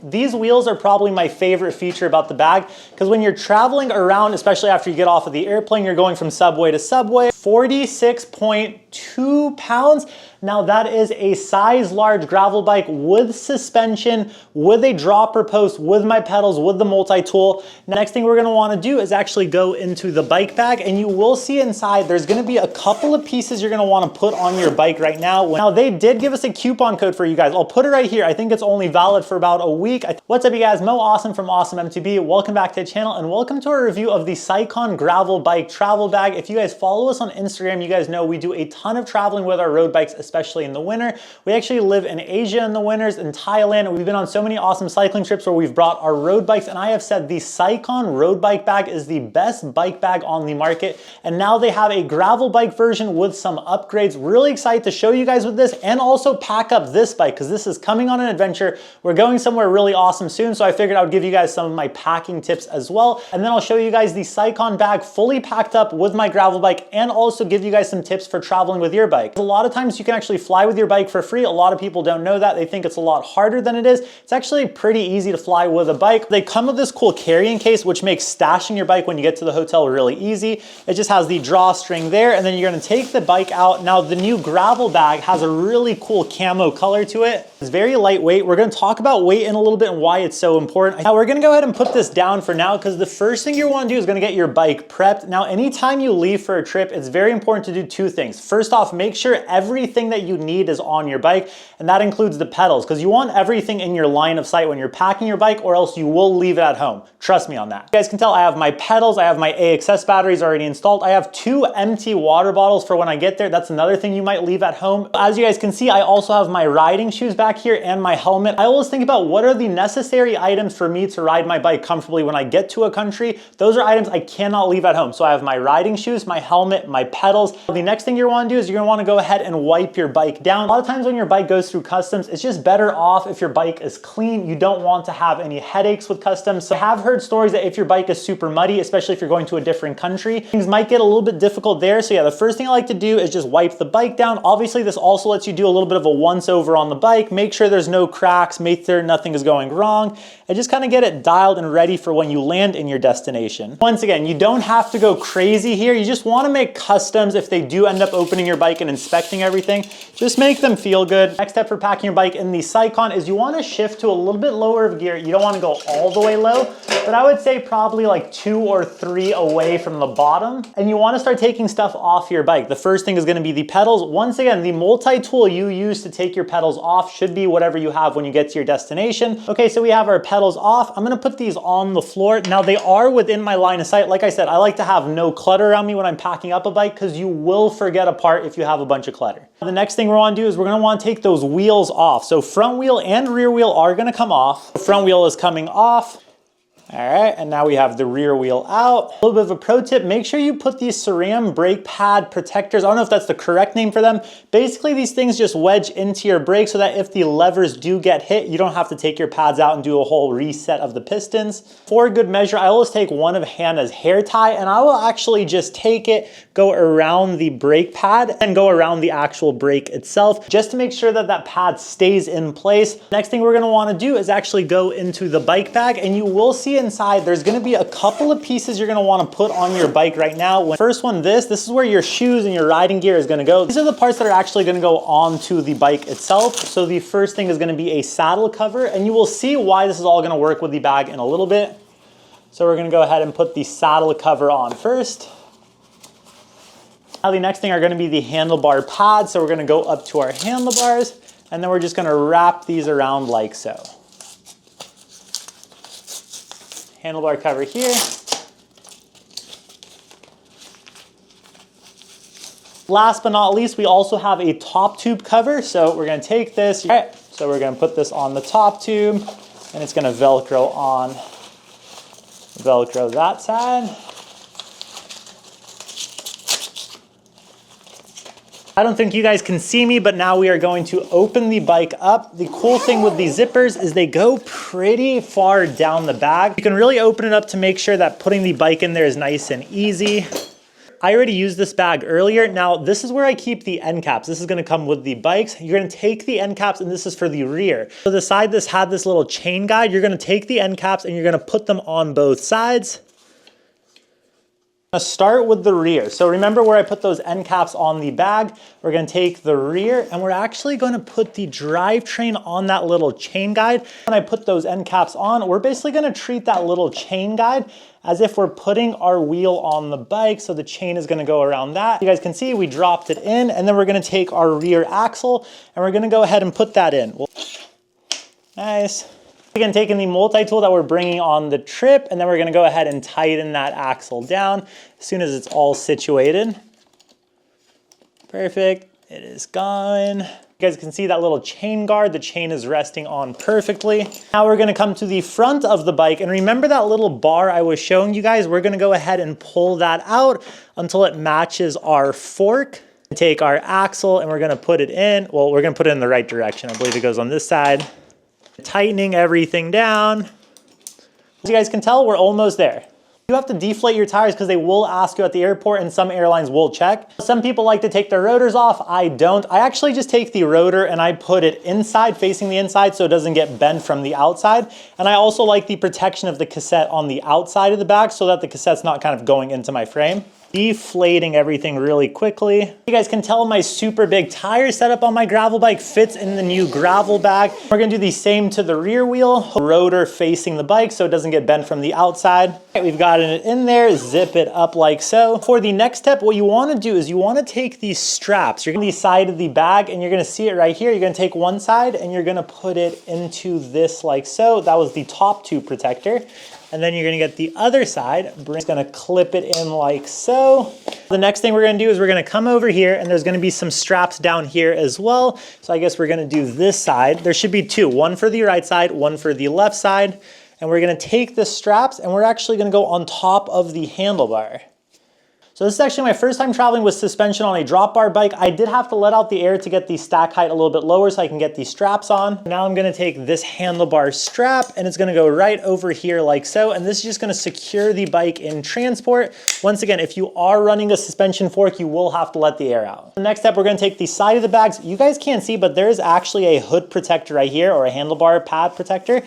These wheels are probably my favorite feature about the bag, because when you're traveling around, especially after you get off of the airplane, you're going from subway to subway, 46.2 pounds. Now that is a size large gravel bike with suspension, with a dropper post, with my pedals, with the multi-tool. Next thing we're gonna wanna do is actually go into the bike bag, and you will see inside there's gonna be a couple of pieces you're gonna wanna put on your bike right now. Now they did give us a coupon code for you guys. I'll put it right here. I think it's only valid for about a week. What's up you guys, Mo Awesome from Awesome MTB. Welcome back to the channel and welcome to our review of the Scicon gravel bike travel bag. If you guys follow us on Instagram, you guys know we do a ton of traveling with our road bikes, especially in the winter. We actually live in Asia in the winters, in Thailand. We've been on so many awesome cycling trips where we've brought our road bikes, and I have said the Scicon road bike bag is the best bike bag on the market. And now they have a gravel bike version with some upgrades. Really excited to show you guys with this and also pack up this bike because this is coming on an adventure. We're going somewhere really awesome soon, so I figured I would give you guys some of my packing tips as well. And then I'll show you guys the Scicon bag fully packed up with my gravel bike and also give you guys some tips for traveling with your bike. A lot of times you can actually fly with your bike for free. A lot of people don't know that. They think it's a lot harder than it is. It's actually pretty easy to fly with a bike. They come with this cool carrying case, which makes stashing your bike when you get to the hotel really easy. It just has the drawstring there, and then you're gonna take the bike out. Now the new gravel bag has a really cool camo color to it. It's very lightweight. We're gonna talk about weight in a little bit and why it's so important. Now we're gonna go ahead and put this down for now because the first thing you wanna do is gonna get your bike prepped. Now anytime you leave for a trip, it's very important to do two things. First off, make sure everything that you need is on your bike, and that includes the pedals, because you want everything in your line of sight when you're packing your bike, or else you will leave it at home. Trust me on that. You guys can tell I have my pedals, I have my AXS batteries already installed. I have 2 empty water bottles for when I get there. That's another thing you might leave at home. As you guys can see, I also have my riding shoes back here and my helmet. I always think about what are the necessary items for me to ride my bike comfortably when I get to a country. Those are items I cannot leave at home. So I have my riding shoes, my helmet, my pedals. The next thing you want to do is you're going to want to go ahead and wipe your bike down. A lot of times when your bike goes through customs, it's just better off if your bike is clean. You don't want to have any headaches with customs. So I have heard stories that if your bike is super muddy, especially if you're going to a different country, things might get a little bit difficult there. So yeah, the first thing I like to do is just wipe the bike down. Obviously, this also lets you do a little bit of a once over on the bike, make sure there's no cracks, make sure nothing is going wrong, and just kind of get it dialed and ready for when you land in your destination. Once again, you don't have to go crazy here. You just want to make customs, if they do end up opening your bike and inspecting everything, just make them feel good. Next step for packing your bike in the Scicon is you want to shift to a little bit lower of gear. You don't want to go all the way low, but I would say probably like 2 or 3 away from the bottom. And you want to start taking stuff off your bike. The first thing is going to be the pedals. Once again, the multi-tool you use to take your pedals off should be whatever you have when you get to your destination. Okay, so we have our pedals off. I'm going to put these on the floor. Now they are within my line of sight. Like I said, I like to have no clutter around me when I'm packing up a bike because you will forget a part if you have a bunch of clutter. The next thing we're going to do is we're going to want to take those wheels off. So front wheel and rear wheel are going to come off. The front wheel is coming off. All right, and now we have the rear wheel out. A little bit of a pro tip, make sure you put these SRAM brake pad protectors. I don't know if that's the correct name for them. Basically, these things just wedge into your brake so that if the levers do get hit, you don't have to take your pads out and do a whole reset of the pistons. For good measure, I always take one of Hannah's hair tie, and I will actually just take it, go around the brake pad, and go around the actual brake itself, just to make sure that that pad stays in place. Next thing we're gonna wanna do is actually go into the bike bag, and you will see inside there's going to be a couple of pieces you're going to want to put on your bike right now. First one, this is where your shoes and your riding gear is going to go. These are the parts that are actually going to go onto the bike itself. So the first thing is going to be a saddle cover, and you will see why this is all going to work with the bag in a little bit. So we're going to go ahead and put the saddle cover on first. Now the next thing are going to be the handlebar pads. So we're going to go up to our handlebars, and then we're just going to wrap these around like so. Handlebar cover here. Last but not least, we also have a top tube cover. So we're going to take this. All right, so we're going to put this on the top tube, and it's going to Velcro on, Velcro that side. I don't think you guys can see me, but now we are going to open the bike up. The cool thing with these zippers is they go pretty far down the bag. You can really open it up to make sure that putting the bike in there is nice and easy. remember, I already used this bag earlier. Now, this is where I keep the end caps. This is gonna come with the bikes. You're gonna take the end caps, and this is for the rear. So the side this had this little chain guide, you're gonna take the end caps and you're gonna put them on both sides. Start with the rear. So remember where I put those end caps on the bag? We're gonna take the rear and we're actually gonna put the drivetrain on that little chain guide. When I put those end caps on, we're basically gonna treat that little chain guide as if we're putting our wheel on the bike, so the chain is gonna go around that. You guys can see we dropped it in, and then we're gonna take our rear axle and we're gonna go ahead and put that in. Nice. Again, taking the multi-tool that we're bringing on the trip, and then we're gonna go ahead and tighten that axle down as soon as it's all situated. Perfect, it is gone. You guys can see that little chain guard, the chain is resting on perfectly. Now we're gonna come to the front of the bike, and remember that little bar I was showing you guys? We're gonna go ahead and pull that out until it matches our fork. Take our axle and we're gonna put it in. Well, we're gonna put it in the right direction. I believe it goes on this side. Tightening everything down. As you guys can tell, we're almost there. You have to deflate your tires because they will ask you at the airport, and some airlines will check. Some people like to take their rotors off. I don't. I actually just take the rotor and I put it inside, facing the inside, so it doesn't get bent from the outside. And I also like the protection of the cassette on the outside of the bag so that the cassette's not kind of going into my frame. Deflating everything really quickly. You guys can tell my super big tire setup on my gravel bike fits in the new gravel bag. We're gonna do the same to the rear wheel. Rotor facing the bike so it doesn't get bent from the outside. Okay, we've got it in there, zip it up like so. For the next step, what you wanna do is you wanna take these straps. You're gonna the side of the bag, and you're gonna see it right here. You're gonna take one side and you're gonna put it into this like so. That was the top tube protector. And then you're gonna get the other side, it's gonna clip it in like so. The next thing we're gonna do is we're gonna come over here, and there's gonna be some straps down here as well. So I guess we're gonna do this side. There should be two, one for the right side, one for the left side. And we're gonna take the straps and we're actually gonna go on top of the handlebar. So this is actually my first time traveling with suspension on a drop bar bike. I did have to let out the air to get the stack height a little bit lower so I can get these straps on. Now I'm gonna take this handlebar strap and it's gonna go right over here like so, and this is just gonna secure the bike in transport. Once again, if you are running a suspension fork, you will have to let the air out. The next step, we're gonna take the side of the bags. You guys can't see, but there is actually a hood protector right here, or a handlebar pad protector.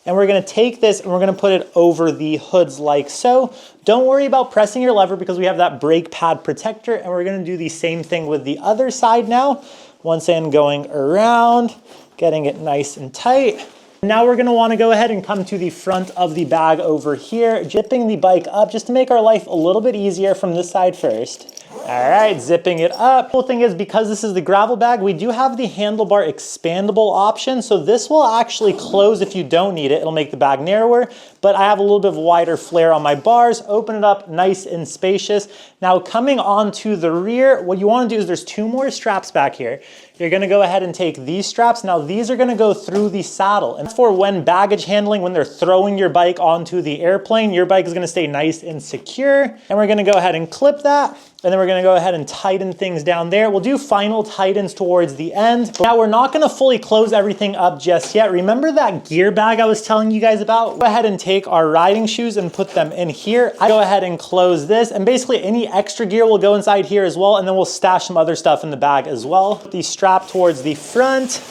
And we're gonna take this and we're gonna put it over the hoods like so. Don't worry about pressing your lever because we have that brake pad protector, and we're gonna do the same thing with the other side now. Once again, going around, getting it nice and tight. Now we're gonna wanna go ahead and come to the front of the bag over here, zipping the bike up just to make our life a little bit easier from this side first. All right, zipping it up. Cool thing is, because this is the gravel bag, we do have the handlebar expandable option. So this will actually close if you don't need it. It'll make the bag narrower, but I have a little bit of wider flare on my bars. Open it up, nice and spacious. Now coming onto the rear, what you wanna do is there's two more straps back here. You're gonna go ahead and take these straps. Now these are gonna go through the saddle. And for when baggage handling, when they're throwing your bike onto the airplane, your bike is gonna stay nice and secure. And we're gonna go ahead and clip that. And then we're gonna go ahead and tighten things down there. We'll do final tightens towards the end. Now we're not gonna fully close everything up just yet. Remember that gear bag I was telling you guys about? Go ahead and take our riding shoes and put them in here. I go ahead and close this, and basically any extra gear will go inside here as well, and then we'll stash some other stuff in the bag as well. Put the strap towards the front.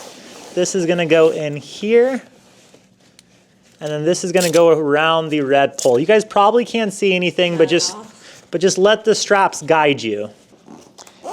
This is gonna go in here. And then this is gonna go around the red pole. You guys probably can't see anything, but just let the straps guide you.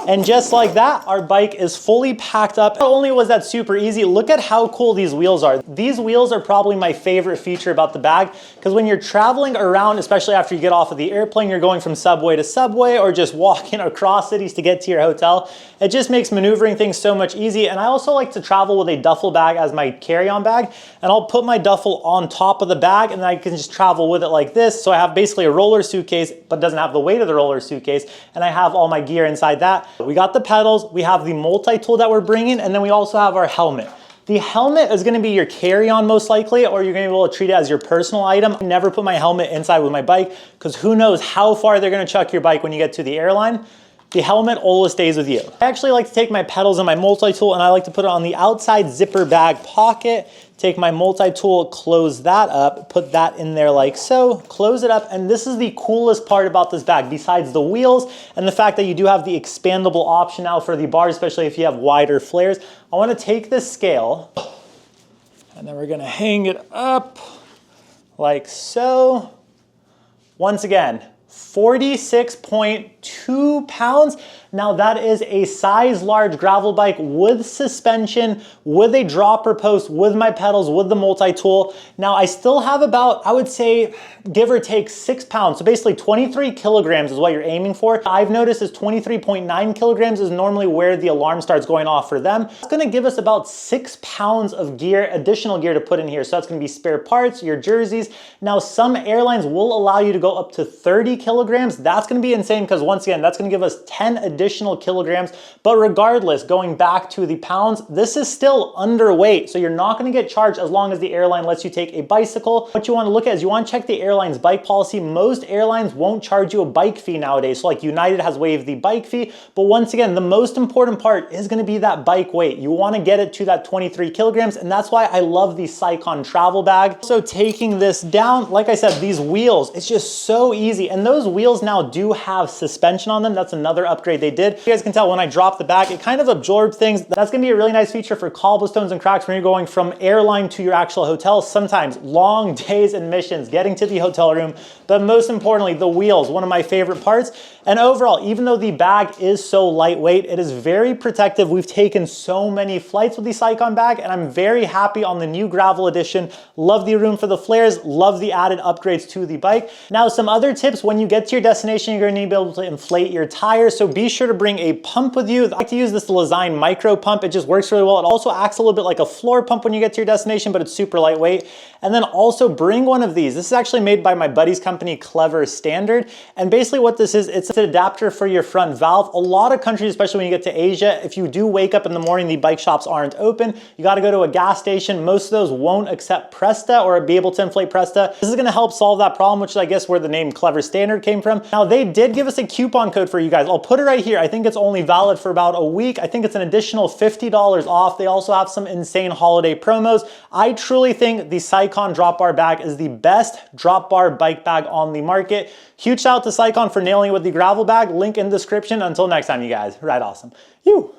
And just like that, our bike is fully packed up. Not only was that super easy, look at how cool these wheels are. These wheels are probably my favorite feature about the bag, because when you're traveling around, especially after you get off of the airplane, you're going from subway to subway or just walking across cities to get to your hotel. It just makes maneuvering things so much easy. And I also like to travel with a duffel bag as my carry-on bag, and I'll put my duffel on top of the bag and then I can just travel with it like this. So I have basically a roller suitcase, but doesn't have the weight of the roller suitcase, and I have all my gear inside that. We got the pedals, we have the multi-tool that we're bringing, and then we also have our helmet. The helmet is gonna be your carry-on most likely, or you're gonna be able to treat it as your personal item. I never put my helmet inside with my bike, because who knows how far they're gonna chuck your bike when you get to the airline. the helmet always stays with you. I actually like to take my pedals and my multi-tool and I like to put it on the outside zipper bag pocket. Take my multi-tool, close that up, put that in there like so, close it up, and this is the coolest part about this bag, besides the wheels and the fact that you do have the expandable option now for the bars, especially if you have wider flares. I wanna take this scale, and then we're gonna hang it up like so. Once again, 46.2 pounds. Now that is a size large gravel bike with suspension, with a dropper post, with my pedals, with the multi-tool. Now I still have about, I would say, give or take 6 pounds. So basically 23 kilograms is what you're aiming for. I've noticed is 23.9 kilograms is normally where the alarm starts going off for them. It's gonna give us about 6 pounds of gear, additional gear to put in here. So that's gonna be spare parts, your jerseys. Now some airlines will allow you to go up to 30 kilograms. That's gonna be insane because once again, that's gonna give us 10 additional kilograms. But regardless, going back to the pounds, this is still underweight. So you're not gonna get charged as long as the airline lets you take a bicycle. What you wanna look at is you wanna check the airline's bike policy. Most airlines won't charge you a bike fee nowadays. So like United has waived the bike fee. But once again, the most important part is gonna be that bike weight. You wanna get it to that 23 kilograms. And that's why I love the Scicon travel bag. So taking this down, like I said, these wheels, it's just so easy. And those wheels now do have suspension on them. That's another upgrade they did. You guys can tell when I drop the bag, it kind of absorbs things. That's gonna be a really nice feature for cobblestones and cracks when you're going from airline to your actual hotel. Sometimes long days and missions, getting to the hotel room, but most importantly, the wheels, one of my favorite parts. And overall, even though the bag is so lightweight, it is very protective. We've taken so many flights with the Scicon bag, and I'm very happy on the new gravel edition. Love the room for the flares, love the added upgrades to the bike. Now, some other tips: when you get to your destination, you're gonna need to be able to inflate your tires, so be sure to bring a pump with you. I like to use this Lezyne micro pump. It just works really well. It also acts a little bit like a floor pump when you get to your destination, but it's super lightweight. And then also bring one of these. This is actually made by my buddy's company, Clever Standard. And basically what this is, it's an adapter for your front valve. A lot of countries, especially when you get to Asia, if you do wake up in the morning, the bike shops aren't open. You gotta go to a gas station. Most of those won't accept Presta or be able to inflate Presta. This is gonna help solve that problem, which is, I guess, where the name Clever Standard came from. Now, they did give us a coupon code for you guys. I'll put it right here. I think it's only valid for about a week. I think it's an additional $50 off. They also have some insane holiday promos. I truly think the Scicon drop bar bag is the best drop bar bike bag on the market. Huge shout out to Scicon for nailing it with the gravel bag. Link in the description. Until next time, you guys, ride awesome. You.